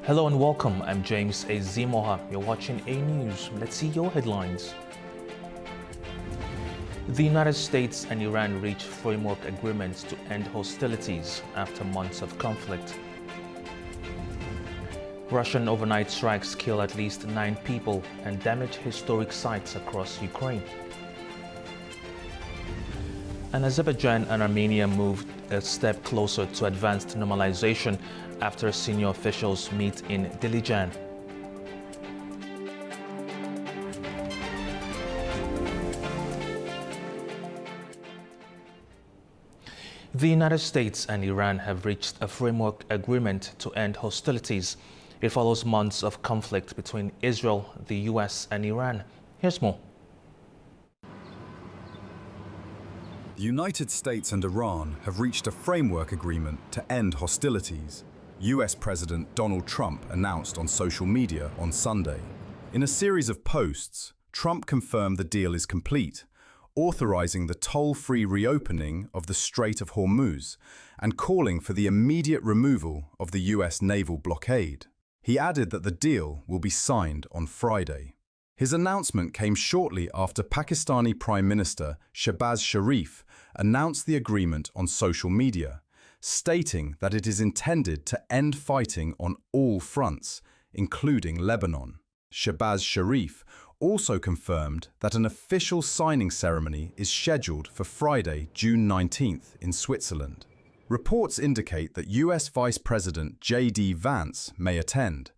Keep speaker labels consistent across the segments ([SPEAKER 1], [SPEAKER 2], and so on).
[SPEAKER 1] Hello and welcome. I'm James Azimoha. You're watching A News. Let's see your headlines. The United States and Iran reached framework agreements to end hostilities after months of conflict. Russian overnight strikes kill at least 9 people and damage historic sites across Ukraine. And Azerbaijan and Armenia moved a step closer to advanced normalization after senior officials meet in Dilijan. The United States and Iran have reached a framework agreement to end hostilities. It follows months of conflict between Israel, the US, and Iran. Here's more.
[SPEAKER 2] The United States and Iran have reached a framework agreement to end hostilities. US President Donald Trump announced on social media on Sunday. In a series of posts, Trump confirmed the deal is complete, authorizing the toll-free reopening of the Strait of Hormuz and calling for the immediate removal of the US naval blockade. He added that the deal will be signed on Friday. His announcement came shortly after Pakistani Prime Minister Shehbaz Sharif announced the agreement on social media, stating that it is intended to end fighting on all fronts, including Lebanon. Shehbaz Sharif also confirmed that an official signing ceremony is scheduled for Friday, June 19th in Switzerland. Reports indicate that US Vice President J.D. Vance may attend,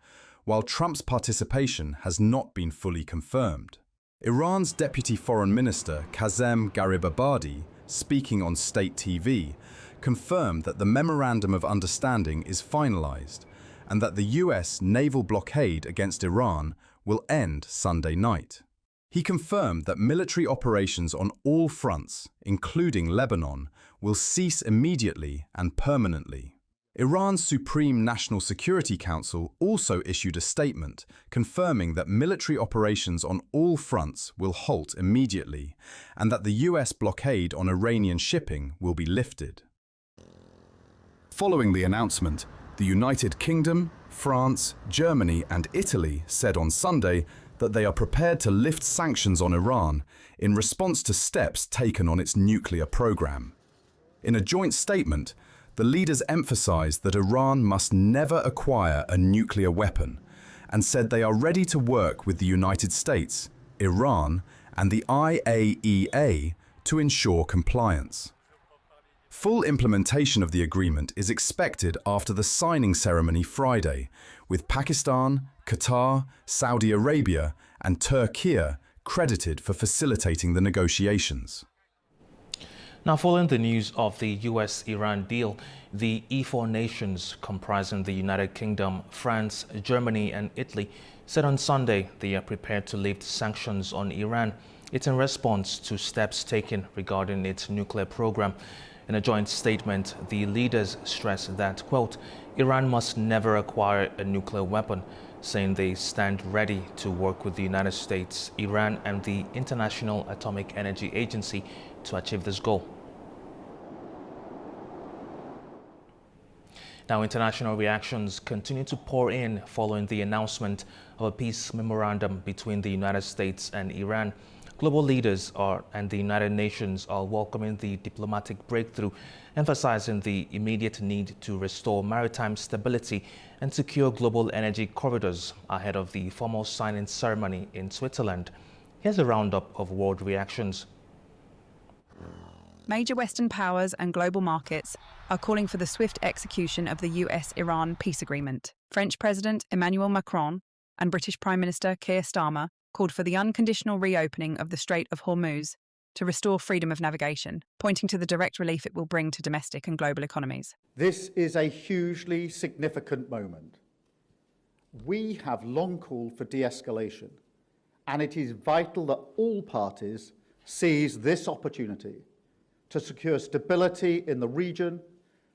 [SPEAKER 2] while Trump's participation has not been fully confirmed. Iran's Deputy Foreign Minister Kazem Garibabadi, speaking on state TV, confirmed that the Memorandum of Understanding is finalized and that the US naval blockade against Iran will end Sunday night. He confirmed that military operations on all fronts, including Lebanon, will cease immediately and permanently. Iran's Supreme National Security Council also issued a statement confirming that military operations on all fronts will halt immediately and that the US blockade on Iranian shipping will be lifted. Following the announcement, the United Kingdom, France, Germany and Italy said on Sunday that they are prepared to lift sanctions on Iran in response to steps taken on its nuclear program. In a joint statement, the leaders emphasized that Iran must never acquire a nuclear weapon and said they are ready to work with the United States, Iran, and the IAEA to ensure compliance. Full implementation of the agreement is expected after the signing ceremony Friday, with Pakistan, Qatar, Saudi Arabia, and Turkey credited for facilitating the negotiations.
[SPEAKER 1] Now, following the news of the US-Iran deal, the E4 nations comprising the United Kingdom, France, Germany and Italy said on Sunday they are prepared to lift sanctions on Iran. It's in response to steps taken regarding its nuclear program. In a joint statement, the leaders stressed that, quote, Iran must never acquire a nuclear weapon, saying they stand ready to work with the United States, Iran and the International Atomic Energy Agency to achieve this goal. Now, international reactions continue to pour in following the announcement of a peace memorandum between the United States and Iran. Global leaders and the United Nations are welcoming the diplomatic breakthrough, emphasizing the immediate need to restore maritime stability and secure global energy corridors ahead of the formal signing ceremony in Switzerland. Here's a roundup of world reactions.
[SPEAKER 3] Major Western powers and global markets are calling for the swift execution of the US-Iran peace agreement. French President Emmanuel Macron and British Prime Minister Keir Starmer called for the unconditional reopening of the Strait of Hormuz to restore freedom of navigation, pointing to the direct relief it will bring to domestic and global economies.
[SPEAKER 4] This is a hugely significant moment. We have long called for de-escalation, and it is vital that all parties seize this opportunity to secure stability in the region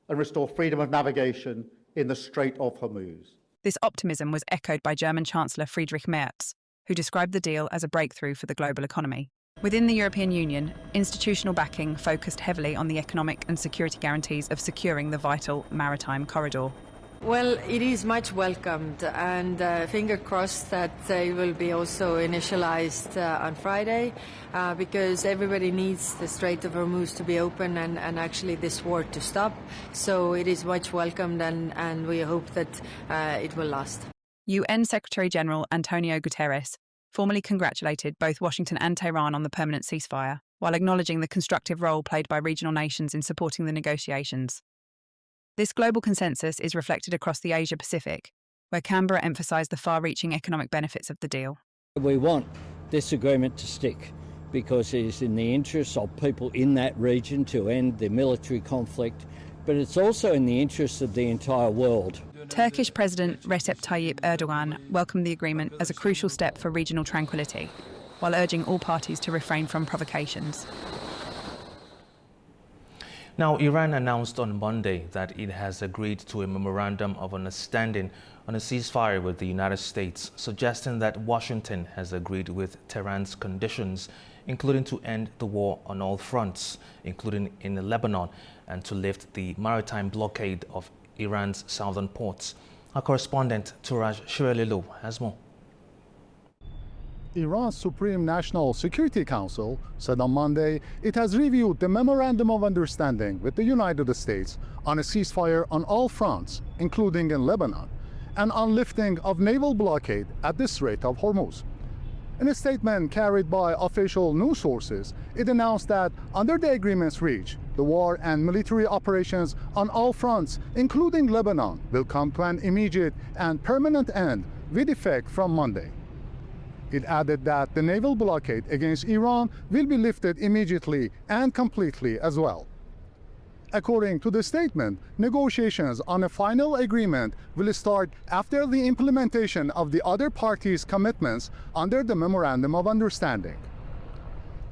[SPEAKER 4] and restore freedom of navigation in the Strait of Hormuz.
[SPEAKER 3] This optimism was echoed by German Chancellor Friedrich Merz, who described the deal as a breakthrough for the global economy. Within the European Union, institutional backing focused heavily on the economic and security guarantees of securing the vital maritime corridor.
[SPEAKER 5] Well, it is much welcomed, and finger crossed that it will be also initialized on Friday, because everybody needs the Strait of Hormuz to be open and actually this war to stop. So it is much welcomed, and we hope that it will last.
[SPEAKER 3] UN Secretary-General Antonio Guterres formally congratulated both Washington and Tehran on the permanent ceasefire, while acknowledging the constructive role played by regional nations in supporting the negotiations. This global consensus is reflected across the Asia-Pacific, where Canberra emphasised the far-reaching economic benefits of the deal.
[SPEAKER 6] We want this agreement to stick because it is in the interests of people in that region to end the military conflict, but it's also in the interests of the entire world.
[SPEAKER 3] Turkish President Recep Tayyip Erdogan welcomed the agreement as a crucial step for regional tranquility, while urging all parties to refrain from provocations.
[SPEAKER 1] Now, Iran announced on Monday that it has agreed to a memorandum of understanding on a ceasefire with the United States, suggesting that Washington has agreed with Tehran's conditions, including to end the war on all fronts, including in Lebanon, and to lift the maritime blockade of Iran's southern ports. Our correspondent, Turaj Shirelilu, has more.
[SPEAKER 7] Iran's Supreme National Security Council said on Monday it has reviewed the Memorandum of Understanding with the United States on a ceasefire on all fronts, including in Lebanon, and on lifting of naval blockade at the Strait of Hormuz. In a statement carried by official news sources, it announced that under the agreements reached, the war and military operations on all fronts, including Lebanon, will come to an immediate and permanent end with effect from Monday. It added that the naval blockade against Iran will be lifted immediately and completely as well. According to the statement, negotiations on a final agreement will start after the implementation of the other parties' commitments under the Memorandum of Understanding.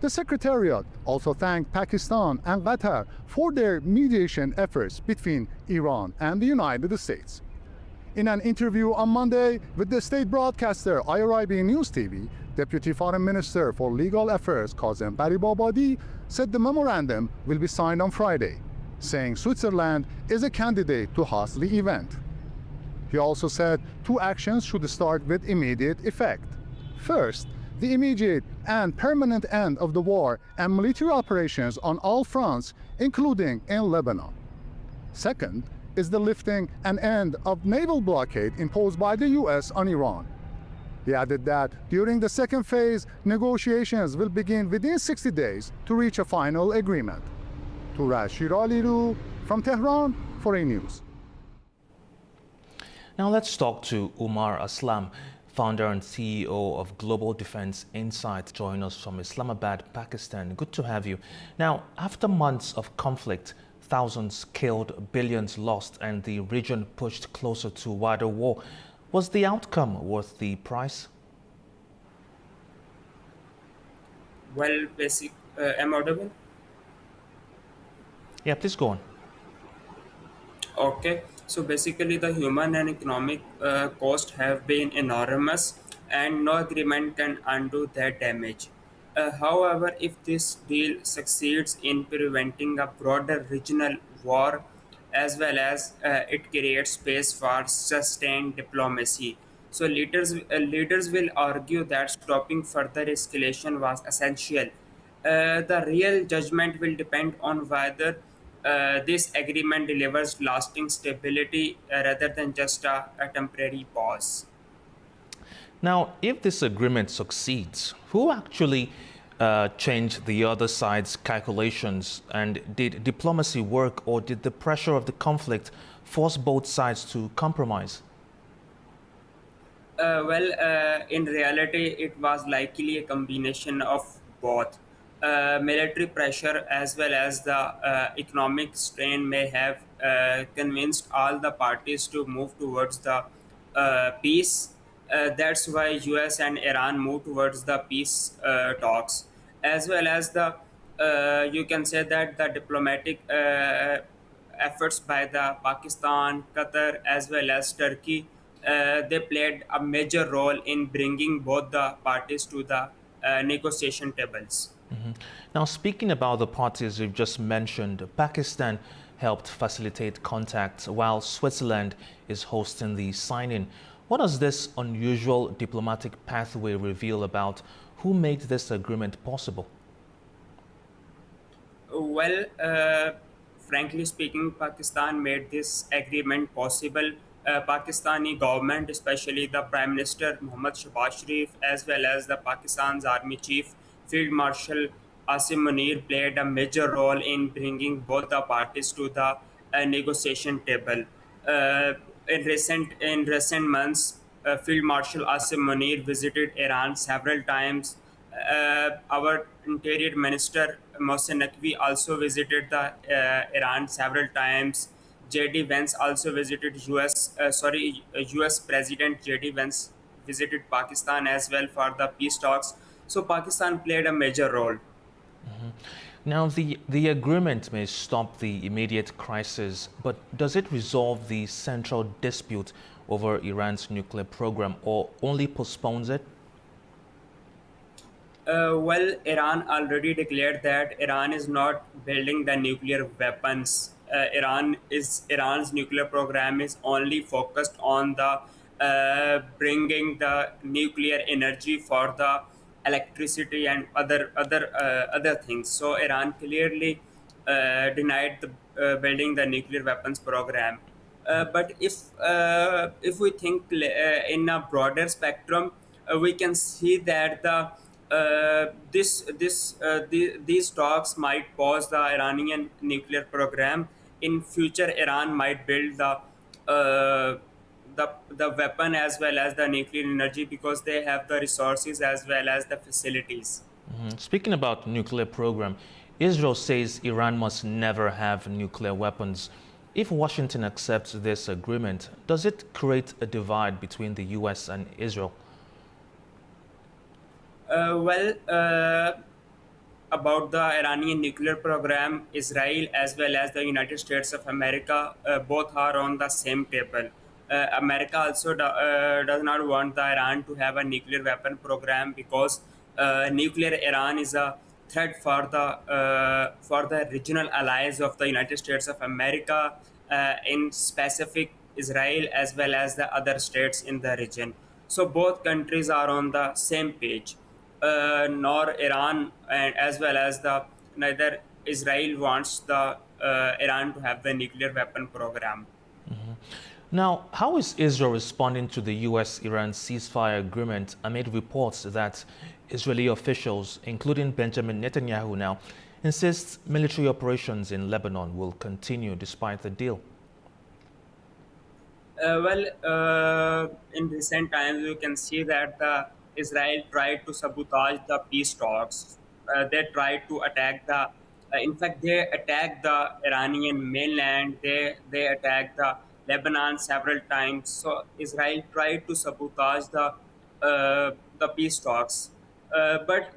[SPEAKER 7] The Secretariat also thanked Pakistan and Qatar for their mediation efforts between Iran and the United States. In an interview on Monday with the state broadcaster IRIB News TV, Deputy Foreign Minister for Legal Affairs Kazem Garibabadi said the memorandum will be signed on Friday, saying Switzerland is a candidate to host the event. He also said two actions should start with immediate effect. First, the immediate and permanent end of the war and military operations on all fronts, including in Lebanon. Second, is the lifting and end of naval blockade imposed by the U.S. on Iran. He added that during the second phase, negotiations will begin within 60 days to reach a final agreement. Turaj Shirelilu from Tehran for A News.
[SPEAKER 1] Now let's talk to Umar Aslam, founder and CEO of Global Defense Insight, join us from Islamabad, Pakistan. Good to have you. Now, after months of conflict, thousands killed, billions lost, and the region pushed closer to wider war, was the outcome worth the price?
[SPEAKER 8] Well, am I audible?
[SPEAKER 1] Yeah, please go on.
[SPEAKER 8] Okay, so basically the human and economic cost have been enormous, and no agreement can undo that damage. However, if this deal succeeds in preventing a broader regional war, as well as it creates space for sustained diplomacy, so leaders will argue that stopping further escalation was essential. The real judgment will depend on whether this agreement delivers lasting stability rather than just a temporary pause.
[SPEAKER 1] Now, if this agreement succeeds, who actually changed the other side's calculations? And did diplomacy work, or did the pressure of the conflict force both sides to compromise?
[SPEAKER 8] In reality, it was likely a combination of both. Military pressure as well as the economic strain may have convinced all the parties to move towards the peace. That's why US and Iran moved towards the peace talks, as well as the you can say that the diplomatic efforts by the Pakistan, Qatar, as well as Turkey, they played a major role in bringing both the parties to the negotiation tables.
[SPEAKER 1] Now, speaking about the parties you've just mentioned, Pakistan helped facilitate contacts while Switzerland is hosting the signing. What does this unusual diplomatic pathway reveal about who made this agreement possible?
[SPEAKER 8] Well, frankly speaking, Pakistan made this agreement possible. Pakistani government, especially the Prime Minister Muhammad Shahbaz Sharif, as well as the Pakistan's Army Chief Field Marshal Asim Munir, played a major role in bringing both the parties to the negotiation table. Uh, in recent months, Field Marshal Asim Munir visited Iran several times. Our Interior Minister Mohsen Naqvi also visited the Iran several times. JD Vance also visited US President JD Vance visited Pakistan as well for the peace talks. So Pakistan played a major role.
[SPEAKER 1] Now, the agreement may stop the immediate crisis, but does it resolve the central dispute over Iran's nuclear program or only postpones it?
[SPEAKER 8] Well, Iran already declared that Iran is not building the nuclear weapons. Iran's nuclear program is only focused on the bringing the nuclear energy for the electricity and other things. So Iran clearly denied the building the nuclear weapons program. But if we think in a broader spectrum, we can see that these talks might pause the Iranian nuclear program. In future, Iran might build uh, the weapon as well as the nuclear energy because they have the resources as well as the facilities.
[SPEAKER 1] Speaking about nuclear program, Israel says Iran must never have nuclear weapons. If Washington accepts this agreement, does it create a divide between the US and Israel?
[SPEAKER 8] Well, about the Iranian nuclear program, Israel as well as the United States of America both are on the same table. America also does not want the Iran to have a nuclear weapon program because nuclear Iran is a threat for the regional allies of the United States of America, in specific Israel as well as the other states in the region. So both countries are on the same page. Nor Iran and as well as the neither Israel wants the Iran to have the nuclear weapon program.
[SPEAKER 1] Now, how is Israel responding to the US-Iran ceasefire agreement amid reports that Israeli officials, including Benjamin Netanyahu now, insist military operations in Lebanon will continue despite the deal?
[SPEAKER 8] In recent times, you can see that the Israel tried to sabotage the peace talks. They tried to attack in fact, they attacked the Iranian mainland. They attacked the Lebanon several times. So Israel tried to sabotage the peace talks. But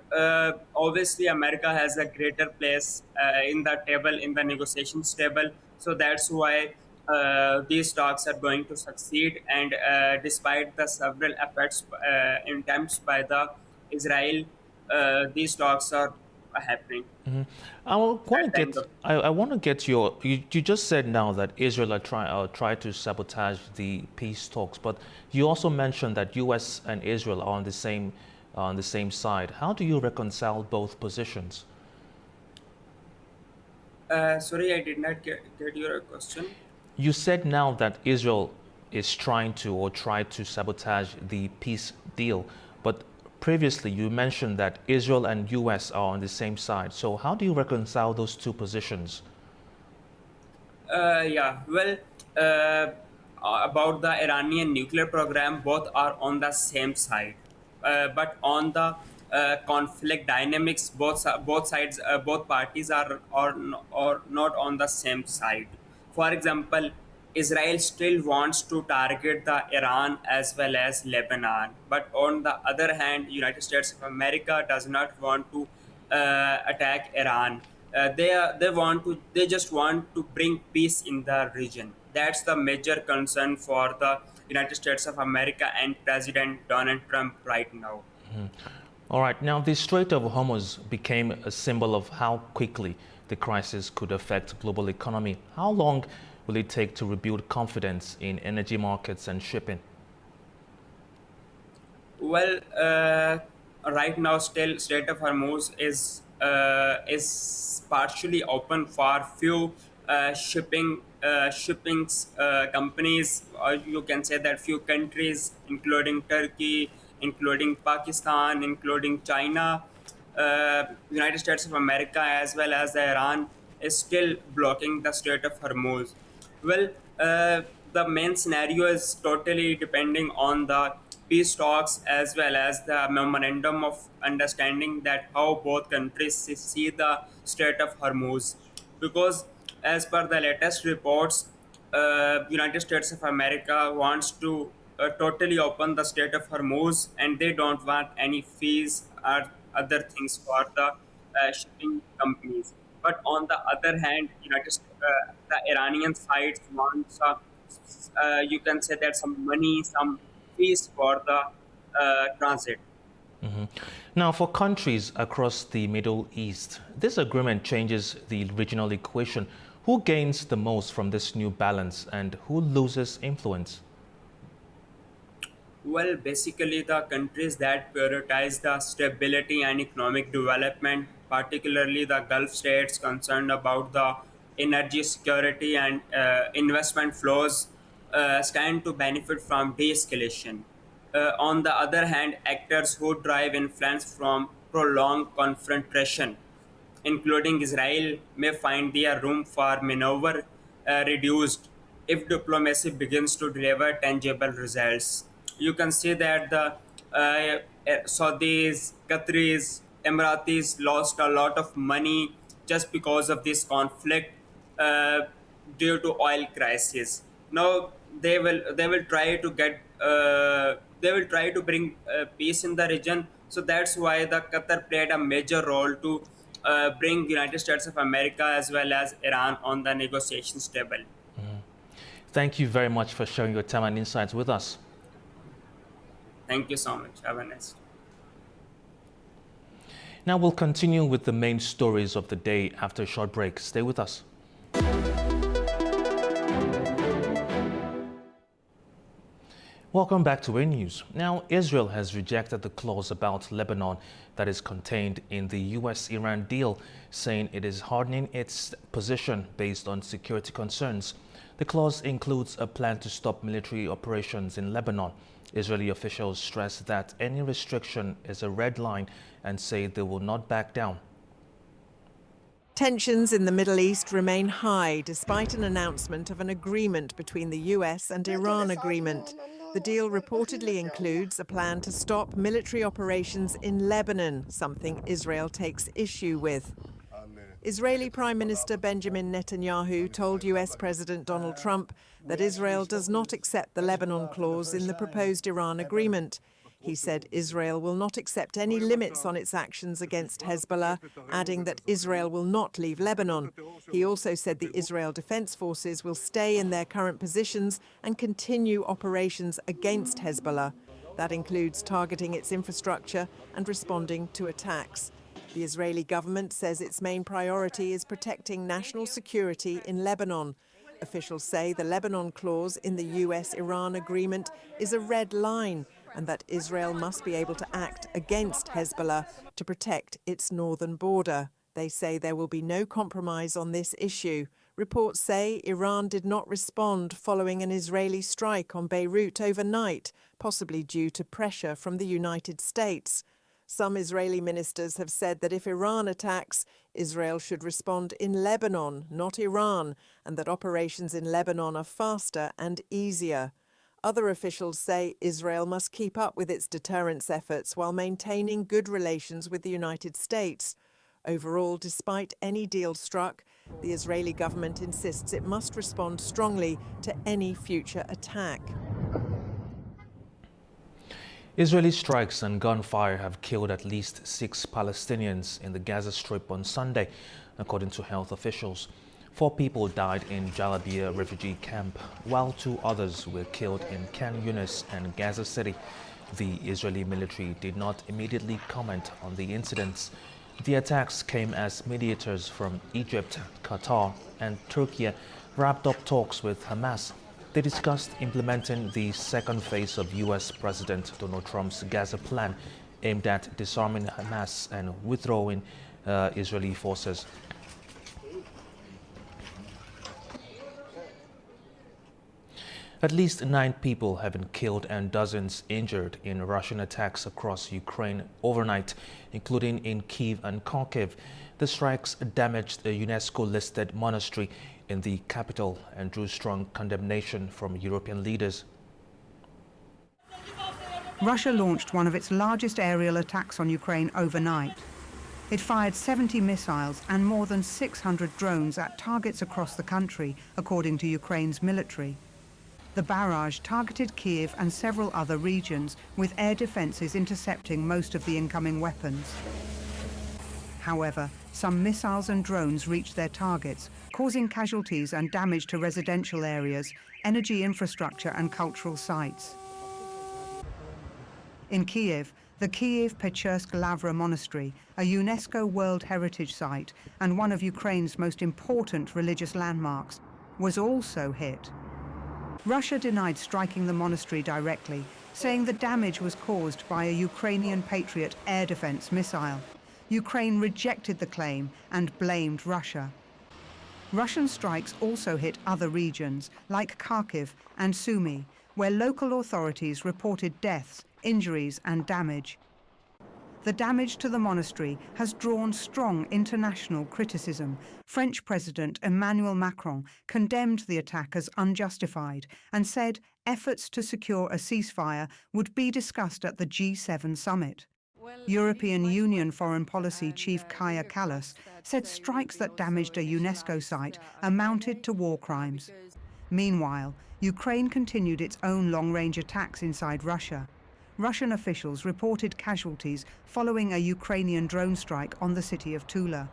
[SPEAKER 8] obviously, America has a greater place in the table, in the negotiations table. So that's why these talks are going to succeed. And despite the several efforts, attempts by the Israel, these talks are happening. That kind of.
[SPEAKER 1] I want to get you just said now that Israel are try to sabotage the peace talks, but you also mentioned that US and Israel are on the same side. How do you reconcile both positions?
[SPEAKER 8] Sorry, I did not get your question.
[SPEAKER 1] You said now that Israel is trying to or tried to sabotage the peace deal, but previously you mentioned that Israel and US are on the same side. So how do you reconcile those two positions?
[SPEAKER 8] Yeah, well, about the Iranian nuclear program, both are on the same side. But on the conflict dynamics, both parties are not on the same side. For example, Israel still wants to target the Iran as well as Lebanon, but on the other hand, United States of America does not want to attack Iran. They just want to bring peace in the region. That's the major concern for the United States of America and President Donald Trump right now.
[SPEAKER 1] All right, now the Strait of Hormuz became a symbol of how quickly the crisis could affect global economy. How long will it take to rebuild confidence in energy markets and shipping?
[SPEAKER 8] Well, right now, still Strait of Hormuz is partially open for few shipping companies, or you can say that few countries, including Turkey, including Pakistan, including China, United States of America, as well as Iran, is still blocking the Strait of Hormuz. Well, the main scenario is totally depending on the peace talks as well as the memorandum of understanding that how both countries see the Strait of Hormuz. Because as per the latest reports, United States of America wants to totally open the Strait of Hormuz, and they don't want any fees or other things for the shipping companies. But on the other hand, the Iranian side wants, you can say that some money, some fees for the transit.
[SPEAKER 1] Now, for countries across the Middle East, this agreement changes the regional equation. Who gains the most from this new balance and who loses influence?
[SPEAKER 8] Well, basically, the countries that prioritize the stability and economic development, particularly the Gulf states concerned about the energy security and investment flows, stand to benefit from de escalation. On the other hand, actors who drive influence from prolonged confrontation, including Israel, may find their room for maneuver reduced if diplomacy begins to deliver tangible results. You can see that the Saudis, Qataris, Emiratis lost a lot of money just because of this conflict uh, due to oil crisis. Now they will try to get they will try to bring peace in the region. So that's why the Qatar played a major role to bring United States of America as well as Iran on the negotiations table.
[SPEAKER 1] Thank you very much for sharing your time and insights with us.
[SPEAKER 8] Thank you so much. Have a nice day.
[SPEAKER 1] Now we'll continue with the main stories of the day after a short break. Stay with us. Welcome back to A News. Now, Israel has rejected the clause about Lebanon that is contained in the US-Iran deal, saying it is hardening its position based on security concerns. The clause includes a plan to stop military operations in Lebanon. Israeli officials stress that any restriction is a red line and say they will not back down.
[SPEAKER 9] Tensions in the Middle East remain high despite an announcement of an agreement between the US and Iran agreement. The deal reportedly includes a plan to stop military operations in Lebanon, something Israel takes issue with. Israeli Prime Minister Benjamin Netanyahu told US President Donald Trump that Israel does not accept the Lebanon clause in the proposed Iran agreement. He said Israel will not accept any limits on its actions against Hezbollah, adding that Israel will not leave Lebanon. He also said the Israel Defense Forces will stay in their current positions and continue operations against Hezbollah. That includes targeting its infrastructure and responding to attacks. The Israeli government says its main priority is protecting national security in Lebanon. Officials say the Lebanon clause in the US-Iran agreement is a red line and that Israel must be able to act against Hezbollah to protect its northern border. They say there will be no compromise on this issue. Reports say Iran did not respond following an Israeli strike on Beirut overnight, possibly due to pressure from the United States. Some Israeli ministers have said that if Iran attacks, Israel should respond in Lebanon, not Iran, and that operations in Lebanon are faster and easier. Other officials say Israel must keep up with its deterrence efforts while maintaining good relations with the United States. Overall, despite any deal struck, the Israeli government insists it must respond strongly to any future attack.
[SPEAKER 1] Israeli strikes and gunfire have killed at least 6 Palestinians in the Gaza Strip on Sunday, according to health officials. 4 people died in Jalabia refugee camp, while 2 others were killed in Khan Yunis and Gaza City. The Israeli military did not immediately comment on the incidents. The attacks came as mediators from Egypt, Qatar, and Turkey wrapped up talks with Hamas. They discussed implementing the second phase of U.S. President Donald Trump's Gaza plan aimed at disarming Hamas and withdrawing Israeli forces. At least 9 people have been killed and dozens injured in Russian attacks across Ukraine overnight, including in Kyiv and Kharkiv. The strikes damaged a UNESCO-listed monastery in the capital and drew strong condemnation from European leaders.
[SPEAKER 3] Russia launched one of its largest aerial attacks on Ukraine overnight. It fired 70 missiles and more than 600 drones at targets across the country, according to Ukraine's military. The barrage targeted Kyiv and several other regions, with air defences intercepting most of the incoming weapons. However, some missiles and drones reached their targets, causing casualties and damage to residential areas, energy infrastructure and cultural sites. In Kyiv, the Kyiv-Pechersk-Lavra Monastery, a UNESCO World Heritage Site and one of Ukraine's most important religious landmarks, was also hit. Russia denied striking the monastery directly, saying the damage was caused by a Ukrainian Patriot air defense missile. Ukraine rejected the claim and blamed Russia. Russian strikes also hit other regions, like Kharkiv and Sumy, where local authorities reported deaths, injuries and damage. The damage to the monastery has drawn strong international criticism. French President Emmanuel Macron condemned the attack as unjustified and said efforts to secure a ceasefire would be discussed at the G7 summit. European Union Foreign Policy Chief Kaja Kallas said strikes that damaged a UNESCO site amounted to war crimes. Meanwhile, Ukraine continued its own long-range attacks inside Russia. Russian officials reported casualties following a Ukrainian drone strike on the city of Tula.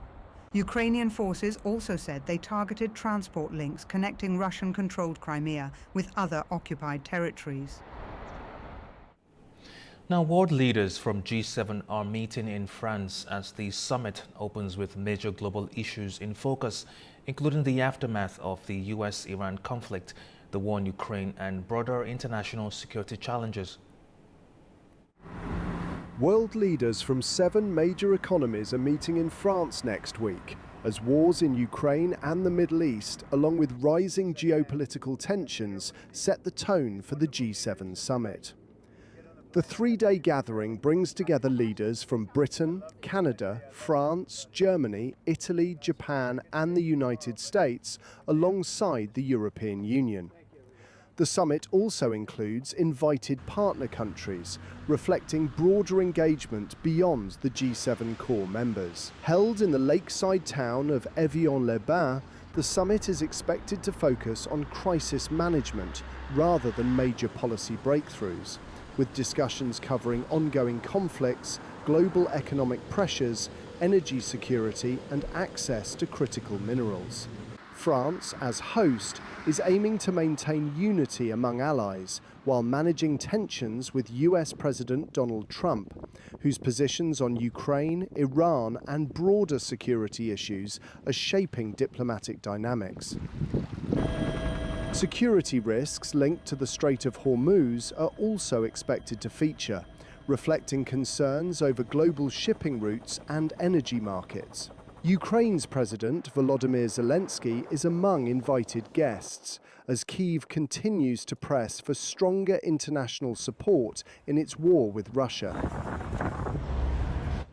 [SPEAKER 3] Ukrainian forces also said they targeted transport links connecting Russian-controlled Crimea with other occupied territories.
[SPEAKER 1] Now, world leaders from G7 are meeting in France as the summit opens with major global issues in focus, including the aftermath of the US-Iran conflict, the war in Ukraine, and broader international security challenges.
[SPEAKER 10] World leaders from 7 major economies are meeting in France next week, as wars in Ukraine and the Middle East, along with rising geopolitical tensions, set the tone for the G7 summit. The 3-day gathering brings together leaders from Britain, Canada, France, Germany, Italy, Japan and the United States, alongside the European Union. The summit also includes invited partner countries, reflecting broader engagement beyond the G7 core members. Held in the lakeside town of Évian-les-Bains, the summit is expected to focus on crisis management rather than major policy breakthroughs, with discussions covering ongoing conflicts, global economic pressures, energy security and access to critical minerals. France, as host, is aiming to maintain unity among allies while managing tensions with US President Donald Trump, whose positions on Ukraine, Iran and broader security issues are shaping diplomatic dynamics. Security risks linked to the Strait of Hormuz are also expected to feature, reflecting concerns over global shipping routes and energy markets. Ukraine's President Volodymyr Zelensky is among invited guests, as Kyiv continues to press for stronger international support in its war with Russia.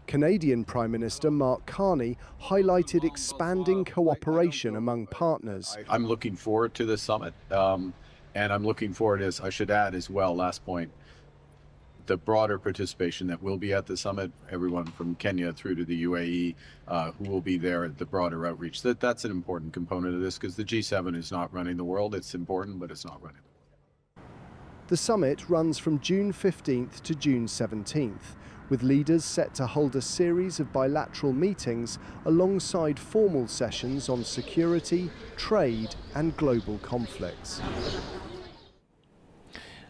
[SPEAKER 10] Canadian Prime Minister Mark Carney highlighted expanding cooperation among partners.
[SPEAKER 11] I'm looking forward to this summit, and I'm looking forward, as I should add as well, last point, the broader participation that will be at the summit, everyone from Kenya through to the UAE who will be there at the broader outreach. That's an important component of this, because the G7 is not running the world. It's important, but it's not running the world.
[SPEAKER 10] The summit runs from June 15th to June 17th, with leaders set to hold a series of bilateral meetings alongside formal sessions on security, trade and global conflicts.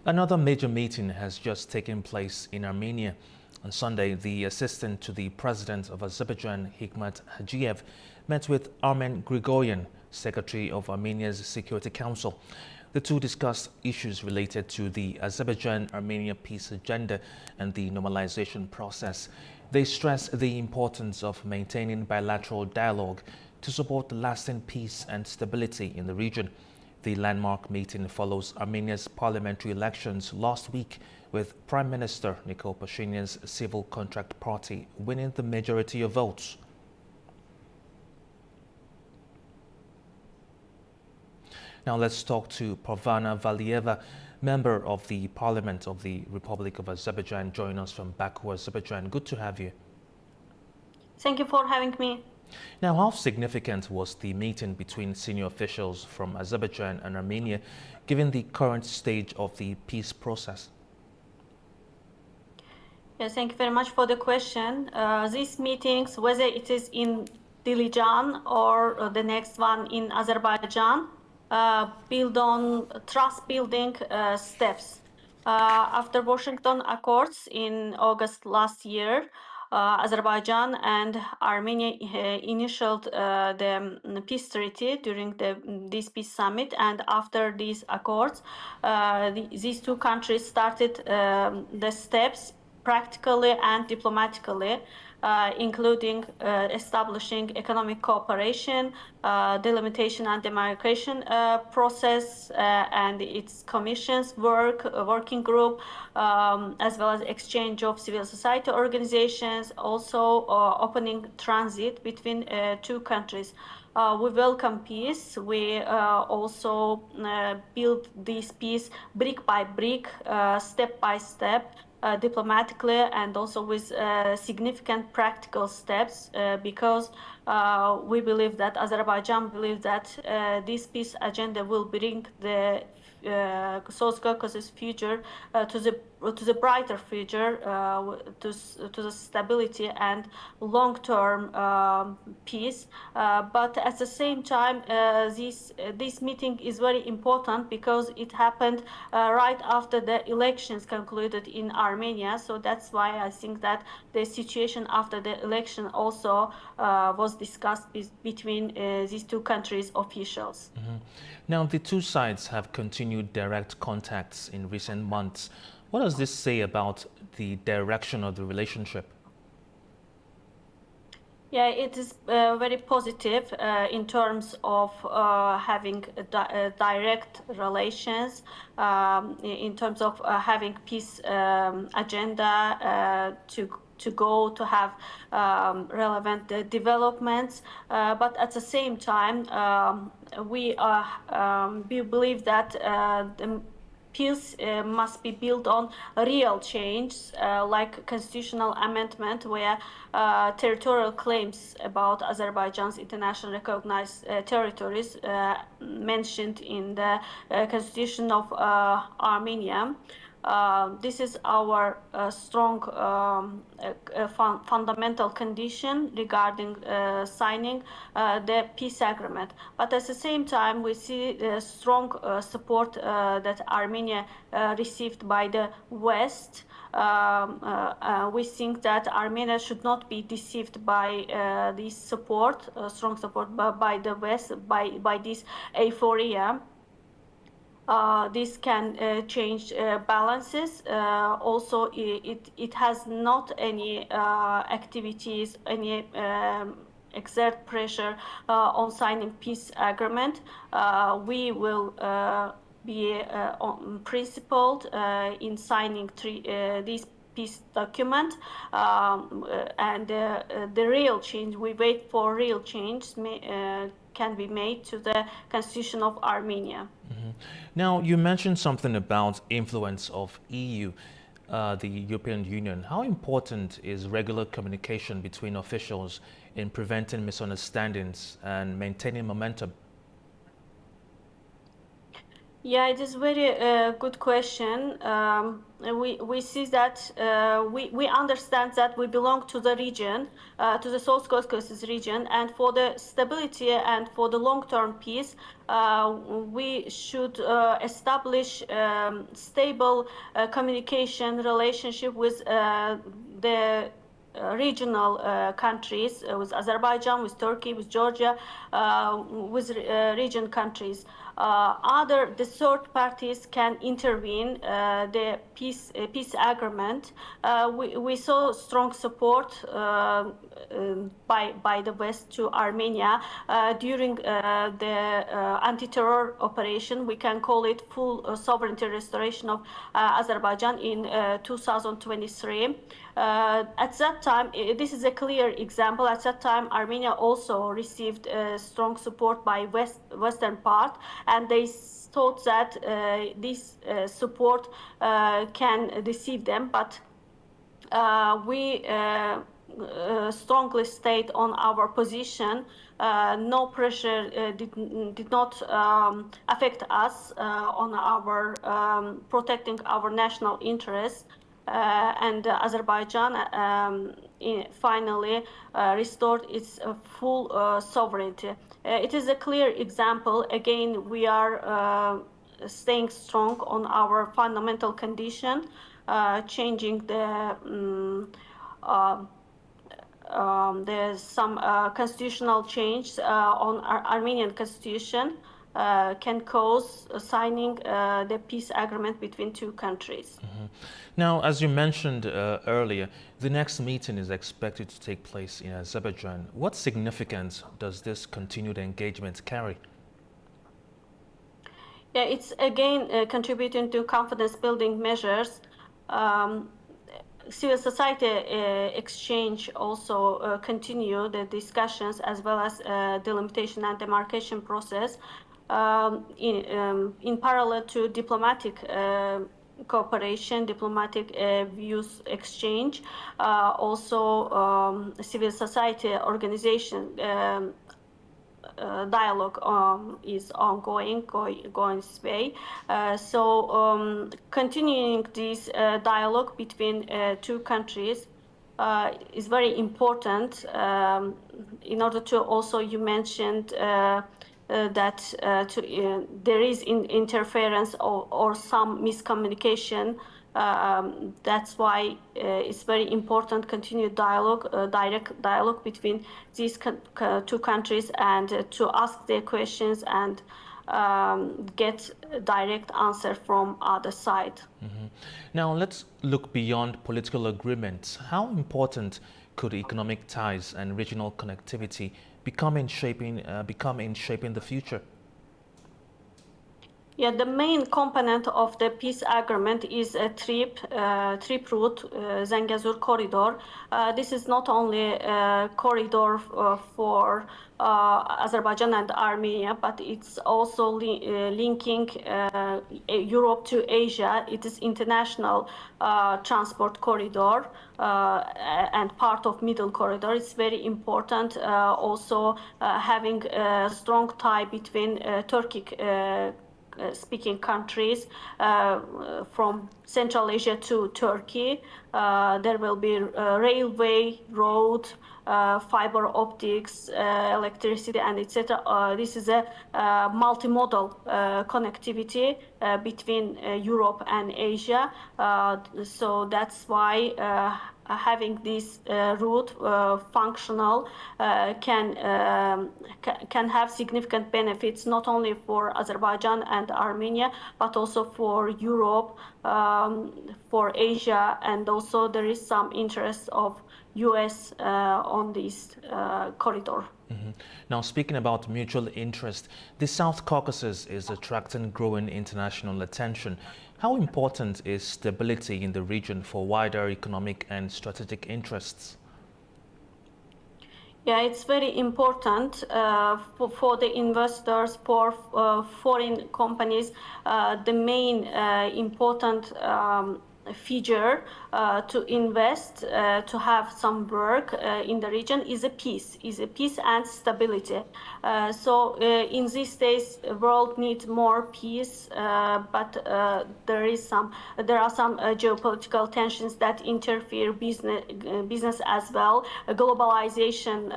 [SPEAKER 1] Another major meeting has just taken place in Armenia. On Sunday, the assistant to the president of Azerbaijan, Hikmat Hajiyev, met with Armen Grigoryan, secretary of Armenia's Security Council. The two discussed issues related to the Azerbaijan-Armenia peace agenda and the normalization process. They stressed the importance of maintaining bilateral dialogue to support lasting peace and stability in the region. The landmark meeting follows Armenia's parliamentary elections last week, with Prime Minister Nikol Pashinyan's Civil Contract Party winning the majority of votes. Now let's talk to Parvana Valieva, member of the Parliament of the Republic of Azerbaijan, joining us from Baku, Azerbaijan. Good to have you.
[SPEAKER 12] Thank you for having me.
[SPEAKER 1] Now, how significant was the meeting between senior officials from Azerbaijan and Armenia, given the current stage of the peace process?
[SPEAKER 12] Yes, thank you very much for the question. These meetings, whether it is in Dilijan or the next one in Azerbaijan, build on trust-building steps. After Washington Accords in August last year, Azerbaijan and Armenia initialed the peace treaty during this peace summit, and after these accords, these two countries started the steps practically and diplomatically, including establishing economic cooperation, delimitation and demarcation process, and its commissions working group, as well as exchange of civil society organizations, also opening transit between two countries. We welcome peace. We also build this peace brick by brick, step by step, diplomatically, and also with significant practical steps, because we believe that Azerbaijan believes that this peace agenda will bring the South Caucasus future to the brighter future, to the stability and long-term peace. But at the same time, this meeting is very important because it happened right after the elections concluded in Armenia. So that's why I think that the situation after the election also was discussed between these two countries' officials.
[SPEAKER 1] Mm-hmm. Now, the two sides have continued direct contacts in recent months. What does this say about the direction of the relationship?
[SPEAKER 12] Yeah, it is very positive in terms of having direct relations, in terms of having peace agenda to go to have relevant developments. But at the same time, we believe that the peace must be built on real change, like constitutional amendment, where territorial claims about Azerbaijan's internationally recognized territories mentioned in the constitution of Armenia. This is our strong fundamental condition regarding signing the peace agreement. But at the same time, we see the strong support that Armenia received by the West. We think that Armenia should not be deceived by this support, strong support by the West, by this euphoria. This can change balances. Also, it has not any activities, any exert pressure on signing peace agreement. We will be principled in signing this peace document, and the real change, we wait for real change can be made to the constitution of Armenia.
[SPEAKER 1] Mm-hmm. Now, you mentioned something about influence of EU, the European Union. How important is regular communication between officials in preventing misunderstandings and maintaining momentum?
[SPEAKER 12] Yeah, it is very good question. We see that we understand that we belong to the region, to the South Caucasus region, and for the stability and for the long-term peace, we should establish stable communication relationship with the regional countries, with Azerbaijan, with Turkey, with Georgia, with region countries. The third parties can intervene the peace agreement. We saw strong support by the West to Armenia during the anti-terror operation. We can call it full sovereignty restoration of Azerbaijan in 2023. At that time, this is a clear example. At that time, Armenia also received strong support by Western part, and they thought that this support can deceive them. But we strongly stayed on our position. No pressure did not affect us on our protecting our national interests. And Azerbaijan finally restored its full sovereignty. It is a clear example. Again, we are staying strong on our fundamental condition, changing there's some constitutional change on our Armenian constitution can cause signing the peace agreement between two countries.
[SPEAKER 1] Mm-hmm. Now, as you mentioned earlier, the next meeting is expected to take place in Azerbaijan. What significance does this continued engagement carry?
[SPEAKER 12] Yeah, it's again contributing to confidence-building measures. Civil society exchange also continue the discussions as well as delimitation and demarcation process in parallel to diplomatic cooperation, diplomatic views exchange. Also, civil society organization dialogue is ongoing, going its way. So continuing this dialogue between two countries is very important in order to also, you mentioned that there is interference or some miscommunication. That's why it's very important continued dialogue, direct dialogue between these two countries, and to ask their questions and get direct answer from other side.
[SPEAKER 1] Mm-hmm. Now let's look beyond political agreements. How important could economic ties and regional connectivity become in shaping the future?
[SPEAKER 12] Yeah, the main component of the peace agreement is a trip route, Zangezur corridor. This is not only a corridor for Azerbaijan and Armenia, but it's also linking Europe to Asia. It is international transport corridor and part of middle corridor. It's very important. Also having a strong tie between Turkic speaking countries from Central Asia to Turkey. There will be railway, road, fiber optics, electricity, and etc. This is a multimodal connectivity between Europe and Asia. So that's why having this route functional can have significant benefits not only for Azerbaijan and Armenia, but also for Europe, for Asia, and also there is some interest of US on this corridor.
[SPEAKER 1] Mm-hmm. Now, speaking about mutual interest, the South Caucasus is attracting growing international attention. How important is stability in the region for wider economic and strategic interests?
[SPEAKER 12] Yeah, it's very important for the investors, for foreign companies. The main important feature to invest, to have some work in the region is a peace and stability. So in these days, the world needs more peace, but there are some geopolitical tensions that interfere business as well. Globalization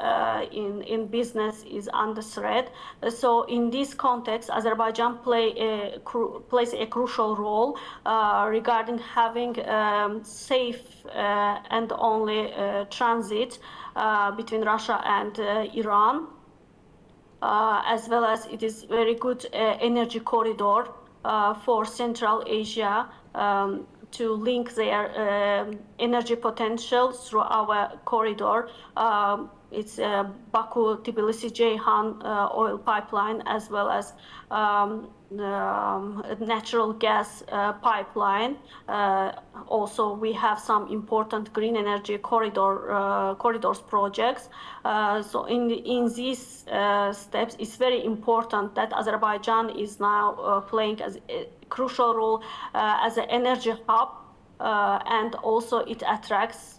[SPEAKER 12] in business is under threat. So in this context, Azerbaijan plays a crucial role regarding having allowing safe and only transit between Russia and Iran, as well as it is very good energy corridor for Central Asia to link their energy potential through our corridor. It's Baku-Tbilisi-Ceyhan oil pipeline, as well as natural gas pipeline. Also, we have some important green energy corridors projects. So in these steps, it's very important that Azerbaijan is now playing as a crucial role as an energy hub, and also it attracts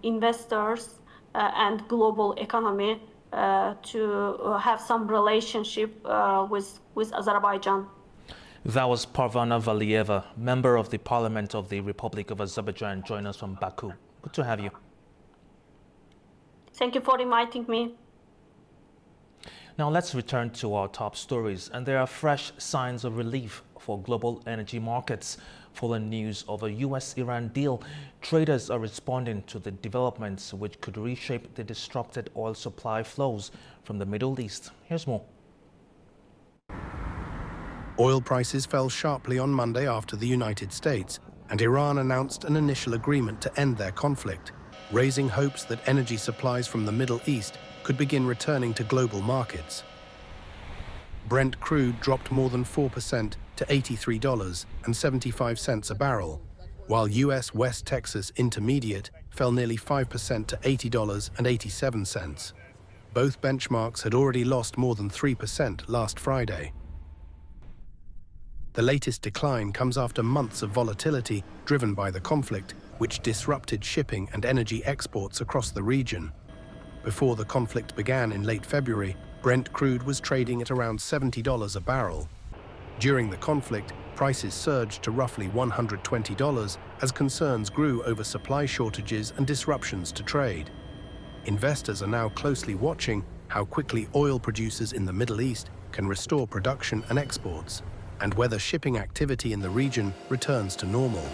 [SPEAKER 12] investors and global economy to have some relationship with Azerbaijan.
[SPEAKER 1] That was Parvana Valieva, member of the Parliament of the Republic of Azerbaijan, joining us from Baku. Good to have you.
[SPEAKER 12] Thank you for inviting me.
[SPEAKER 1] Now let's return to our top stories, and there are fresh signs of relief for global energy markets. Following news of a US-Iran deal, traders are responding to the developments which could reshape the disrupted oil supply flows from the Middle East. Here's more.
[SPEAKER 13] Oil prices fell sharply on Monday after the United States and Iran announced an initial agreement to end their conflict, raising hopes that energy supplies from the Middle East could begin returning to global markets. Brent crude dropped more than 4% to $83.75 a barrel, while US West Texas Intermediate fell nearly 5% to $80.87. Both benchmarks had already lost more than 3% last Friday. The latest decline comes after months of volatility driven by the conflict, which disrupted shipping and energy exports across the region. Before the conflict began in late February, Brent crude was trading at around $70 a barrel. During the conflict, prices surged to roughly $120 as concerns grew over supply shortages and disruptions to trade. Investors are now closely watching how quickly oil producers in the Middle East can restore production and exports, and whether shipping activity in the region returns to normal.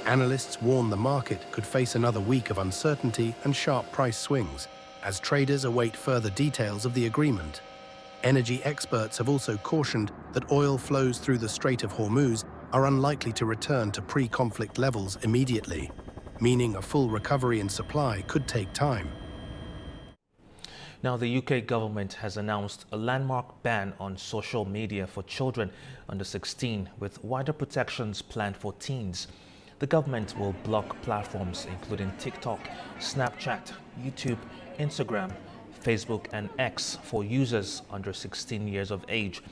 [SPEAKER 13] Analysts warn the market could face another week of uncertainty and sharp price swings as traders await further details of the agreement. Energy experts have also cautioned that oil flows through the Strait of Hormuz are unlikely to return to pre-conflict levels immediately, meaning a full recovery in supply could take time.
[SPEAKER 1] Now, the UK government has announced a landmark ban on social media for children under 16, with wider protections planned for teens. The government will block platforms including TikTok, Snapchat, YouTube, Instagram, Facebook and X for users under 16 years of age.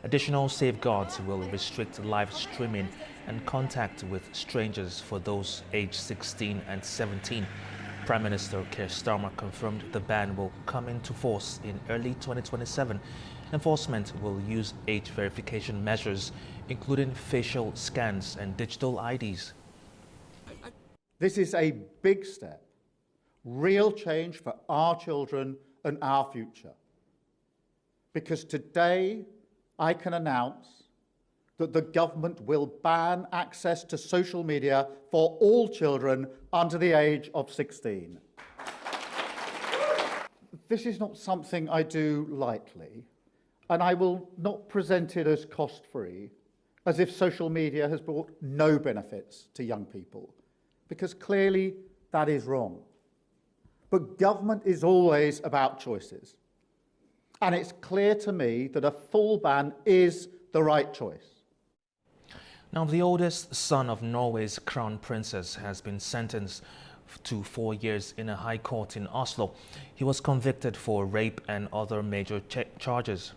[SPEAKER 1] Additional safeguards will restrict live streaming and contact with strangers for those aged 16 and 17. Prime Minister Keir Starmer confirmed the ban will come into force in early 2027. Enforcement will use age verification measures, including facial scans and digital IDs.
[SPEAKER 4] This is a big step, real change for our children and our future. Because today, I can announce that the government will ban access to social media for all children under the age of 16. This is not something I do lightly, and I will not present it as cost-free, as if social media has brought no benefits to young people, because clearly that is wrong. But government is always about choices. And it's clear to me that a full ban is the right choice.
[SPEAKER 1] Now, the oldest son of Norway's crown princess has been sentenced to 4 years in a high court in Oslo. He was convicted for rape and other major charges.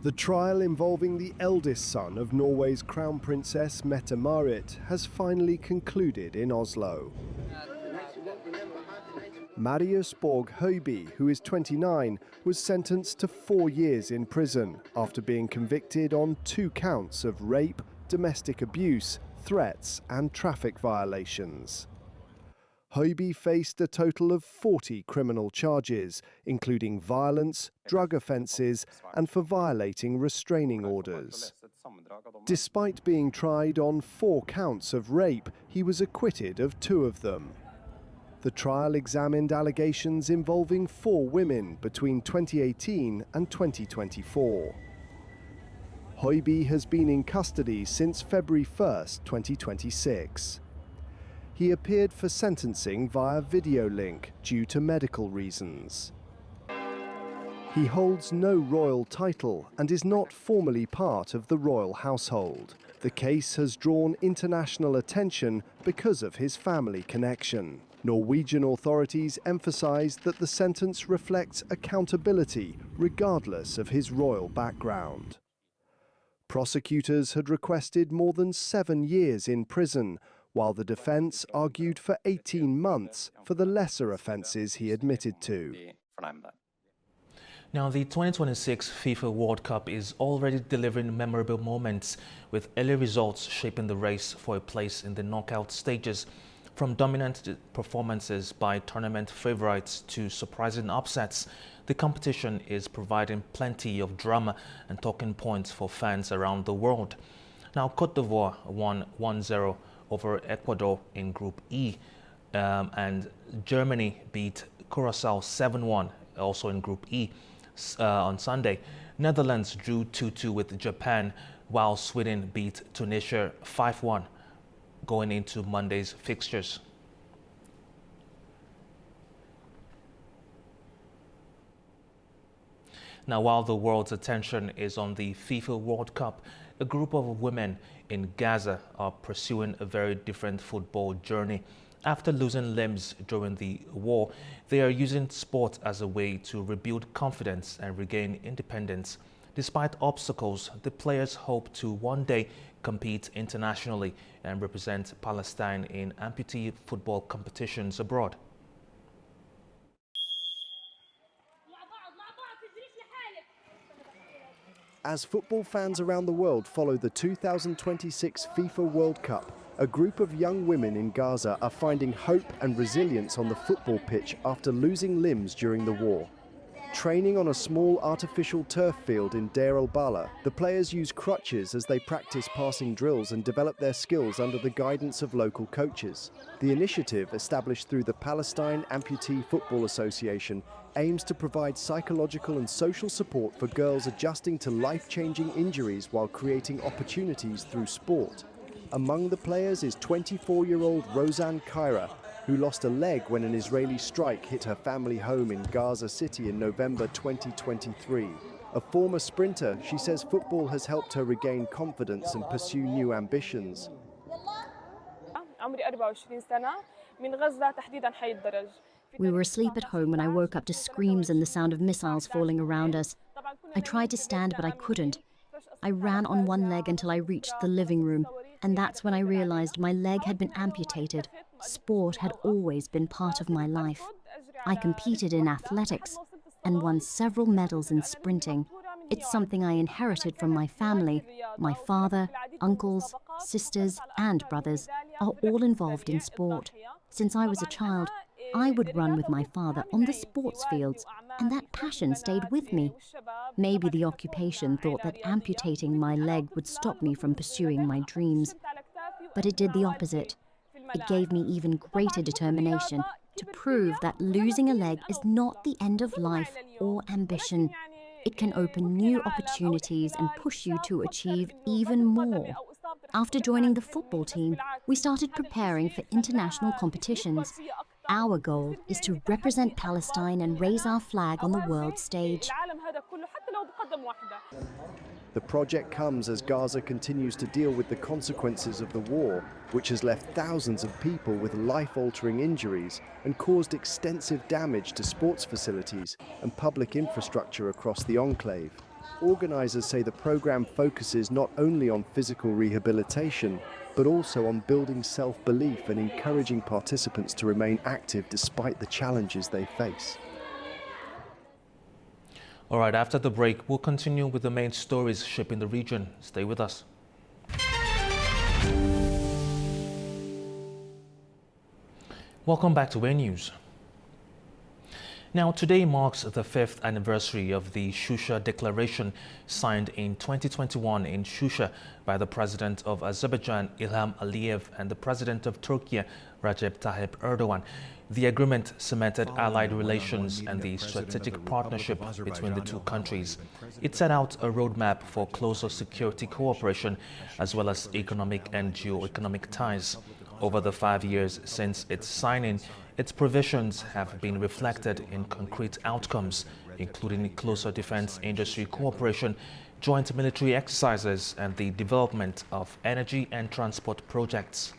[SPEAKER 10] The trial involving the eldest son of Norway's Crown Princess Mette-Marit has finally concluded in Oslo. Marius Borg Høiby, who is 29, was sentenced to 4 years in prison after being convicted on 2 counts of rape, domestic abuse, threats and traffic violations. Hojby faced a total of 40 criminal charges, including violence, drug offences, and for violating restraining orders. Despite being tried on 4 counts of rape, he was acquitted of 2 of them. The trial examined allegations involving 4 women between 2018 and 2024. Hojby has been in custody since February 1st, 2026. He appeared for sentencing via video link due to medical reasons. He holds no royal title and is not formally part of the royal household. The case has drawn international attention because of his family connection. Norwegian authorities emphasise that the sentence reflects accountability regardless of his royal background. Prosecutors had requested more than 7 years in prison, while the defence argued for 18 months for the lesser offences he admitted to.
[SPEAKER 1] Now, the 2026 FIFA World Cup is already delivering memorable moments, with early results shaping the race for a place in the knockout stages. From dominant performances by tournament favourites to surprising upsets, the competition is providing plenty of drama and talking points for fans around the world. Now, Côte d'Ivoire won 1-0 over Ecuador in Group E, and Germany beat Curaçao 7-1, also in Group E, on Sunday. Netherlands drew 2-2 with Japan, while Sweden beat Tunisia 5-1, going into Monday's fixtures. Now, while the world's attention is on the FIFA World Cup, a group of women in Gaza are pursuing a very different football journey. After losing limbs during the war, they are using sport as a way to rebuild confidence and regain independence. Despite obstacles, the players hope to one day compete internationally and represent Palestine in amputee football competitions abroad.
[SPEAKER 10] As football fans around the world follow the 2026 FIFA World Cup, a group of young women in Gaza are finding hope and resilience on the football pitch after losing limbs during the war. Training on a small artificial turf field in Deir el-Bala, the players use crutches as they practice passing drills and develop their skills under the guidance of local coaches. The initiative, established through the Palestine Amputee Football Association, aims to provide psychological and social support for girls adjusting to life-changing injuries while creating opportunities through sport. Among the players is 24-year-old Rosanne Kaira, who lost a leg when an Israeli strike hit her family home in Gaza City in November 2023. A former sprinter, she says football has helped her regain confidence and pursue new ambitions.
[SPEAKER 14] We were asleep at home when I woke up to screams and the sound of missiles falling around us. I tried to stand, but I couldn't. I ran on one leg until I reached the living room, and that's when I realized my leg had been amputated. Sport had always been part of my life. I competed in athletics and won several medals in sprinting. It's something I inherited from my family. My father, uncles, sisters, and brothers are all involved in sport. Since I was a child, I would run with my father on the sports fields, and that passion stayed with me. Maybe the occupation thought that amputating my leg would stop me from pursuing my dreams. But it did the opposite. It gave me even greater determination to prove that losing a leg is not the end of life or ambition. It can open new opportunities and push you to achieve even more. After joining the football team, we started preparing for international competitions. Our goal is to represent Palestine and raise our flag on the world stage.
[SPEAKER 10] The project comes as Gaza continues to deal with the consequences of the war, which has left thousands of people with life-altering injuries and caused extensive damage to sports facilities and public infrastructure across the enclave. Organisers say the programme focuses not only on physical rehabilitation, but also on building self-belief and encouraging participants to remain active despite the challenges they face.
[SPEAKER 1] All right, after the break, we'll continue with the main stories shaping the region. Stay with us. Welcome back to Way News. Now, today marks the 5th anniversary of the Shusha Declaration signed in 2021 in Shusha by the President of Azerbaijan, Ilham Aliyev, and the President of Turkey, Recep Tayyip Erdogan. The agreement cemented allied relations and the strategic partnership between the two countries. It set out a roadmap for closer security cooperation as well as economic and geo-economic ties. Over the 5 years since its signing, its provisions have been reflected in concrete outcomes, including closer defense industry cooperation, joint military exercises, and the development of energy and transport projects.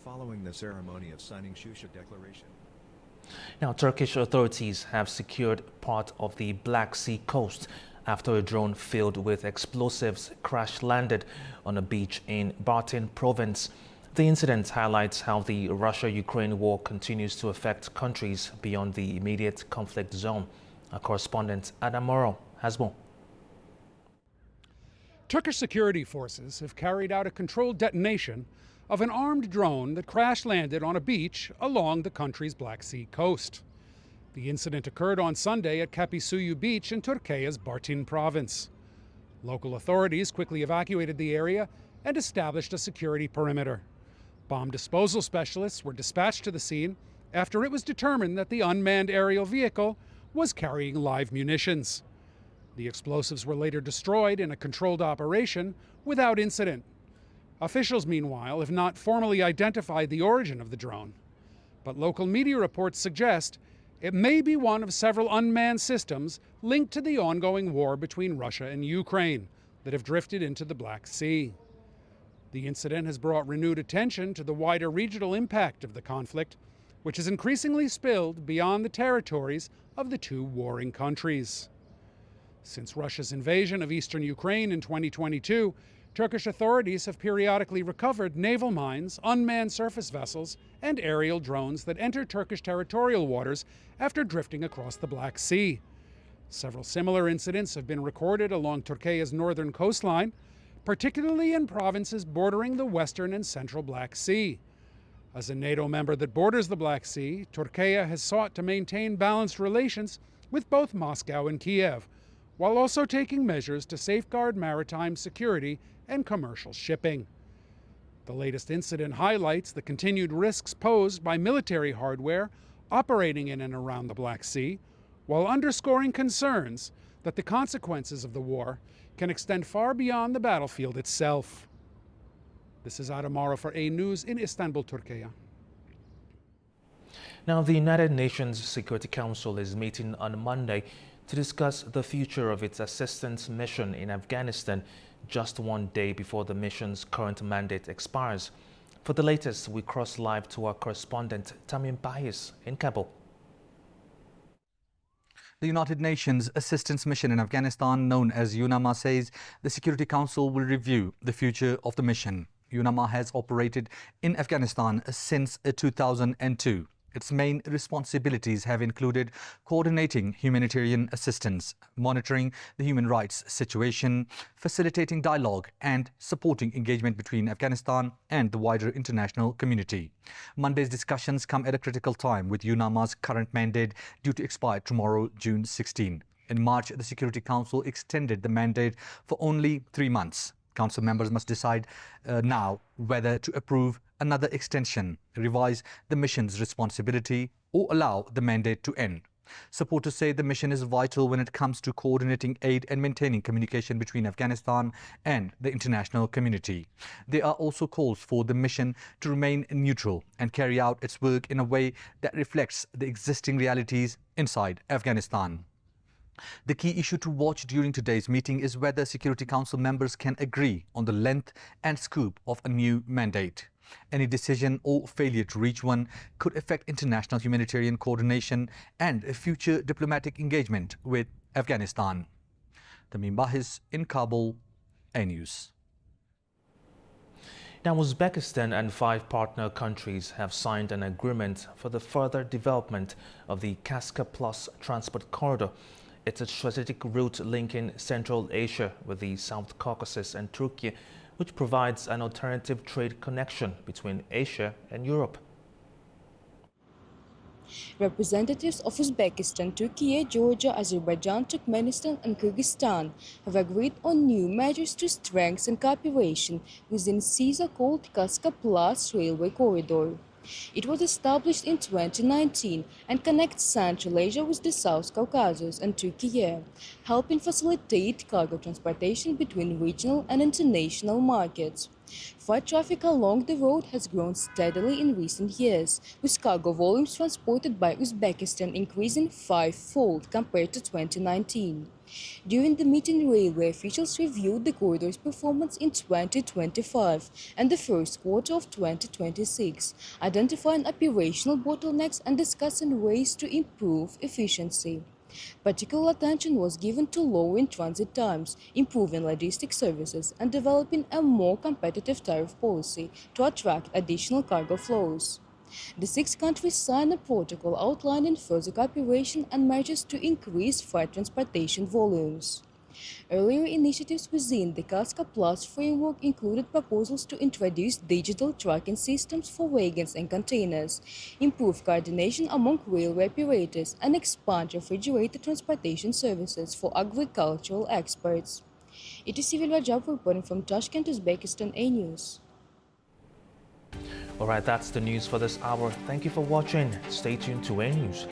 [SPEAKER 15] Following the ceremony of signing Shusha Declaration.
[SPEAKER 1] Now, Turkish authorities have secured part of the Black Sea coast after a drone filled with explosives crash-landed on a beach in Bartın province. The incident highlights how the Russia-Ukraine war continues to affect countries beyond the immediate conflict zone. Our correspondent Adam Morrow has more.
[SPEAKER 16] Turkish security forces have carried out a controlled detonation of an armed drone that crash-landed on a beach along the country's Black Sea coast. The incident occurred on Sunday at Kapisuyu Beach in Turkey's Bartın province. Local authorities quickly evacuated the area and established a security perimeter. Bomb disposal specialists were dispatched to the scene after it was determined that the unmanned aerial vehicle was carrying live munitions. The explosives were later destroyed in a controlled operation without incident. Officials, meanwhile, have not formally identified the origin of the drone, but local media reports suggest it may be one of several unmanned systems linked to the ongoing war between Russia and Ukraine that have drifted into the Black Sea. The incident has brought renewed attention to the wider regional impact of the conflict, which has increasingly spilled beyond the territories of the two warring countries. Since Russia's invasion of eastern Ukraine in 2022, Turkish authorities have periodically recovered naval mines, unmanned surface vessels, and aerial drones that enter Turkish territorial waters after drifting across the Black Sea. Several similar incidents have been recorded along Turkey's northern coastline, particularly in provinces bordering the western and central Black Sea. As a NATO member that borders the Black Sea, Turkey has sought to maintain balanced relations with both Moscow and Kiev, while also taking measures to safeguard maritime security and commercial shipping. The latest incident highlights the continued risks posed by military hardware operating in and around the Black Sea, while underscoring concerns that the consequences of the war can extend far beyond the battlefield itself. This is Adam Morrow for A News in Istanbul, Turkey.
[SPEAKER 1] Now, the United Nations Security Council is meeting on Monday to discuss the future of its assistance mission in Afghanistan, just 1 day before the mission's current mandate expires. For the latest, we cross live to our correspondent Tamim Bahis in Kabul.
[SPEAKER 17] The United Nations Assistance Mission in Afghanistan, known as UNAMA, says the Security Council will review the future of the mission. UNAMA has operated in Afghanistan since 2002. Its main responsibilities have included coordinating humanitarian assistance, monitoring the human rights situation, facilitating dialogue, and supporting engagement between Afghanistan and the wider international community. Monday's discussions come at a critical time, with UNAMA's current mandate due to expire tomorrow, June 16. In March, the Security Council extended the mandate for only 3 months. Council members must decide now whether to approve another extension, revise the mission's responsibility, or allow the mandate to end. Supporters say the mission is vital when it comes to coordinating aid and maintaining communication between Afghanistan and the international community. There are also calls for the mission to remain neutral and carry out its work in a way that reflects the existing realities inside Afghanistan. The key issue to watch during today's meeting is whether Security Council members can agree on the length and scope of a new mandate. Any decision or failure to reach one could affect international humanitarian coordination and a future diplomatic engagement with Afghanistan. Tamim Bahis in Kabul, A News.
[SPEAKER 1] Now, Uzbekistan and 5 partner countries have signed an agreement for the further development of the Kaska Plus transport corridor. It's a strategic route linking Central Asia with the South Caucasus and Turkey, which provides an alternative trade connection between Asia and Europe.
[SPEAKER 18] Representatives of Uzbekistan, Turkey, Georgia, Azerbaijan, Turkmenistan, and Kyrgyzstan have agreed on new measures to strengthen cooperation within CISA called Kafka Plus Railway Corridor. It was established in 2019 and connects Central Asia with the South Caucasus and Turkey, helping facilitate cargo transportation between regional and international markets. Freight traffic along the road has grown steadily in recent years, with cargo volumes transported by Uzbekistan increasing five-fold compared to 2019. During the meeting, railway officials reviewed the corridor's performance in 2025 and the first quarter of 2026, identifying operational bottlenecks and discussing ways to improve efficiency. Particular attention was given to lowering transit times, improving logistics services, and developing a more competitive tariff policy to attract additional cargo flows. The six countries signed a protocol outlining further cooperation and measures to increase freight transportation volumes. Earlier initiatives within the Kafka Plus framework included proposals to introduce digital tracking systems for wagons and containers, improve coordination among railway operators, and expand refrigerated transportation services for agricultural exports. It is Civil Rajab reporting from Tashkent, Uzbekistan, A News.
[SPEAKER 1] All right, that's the news for this hour. Thank you for watching. Stay tuned to A News.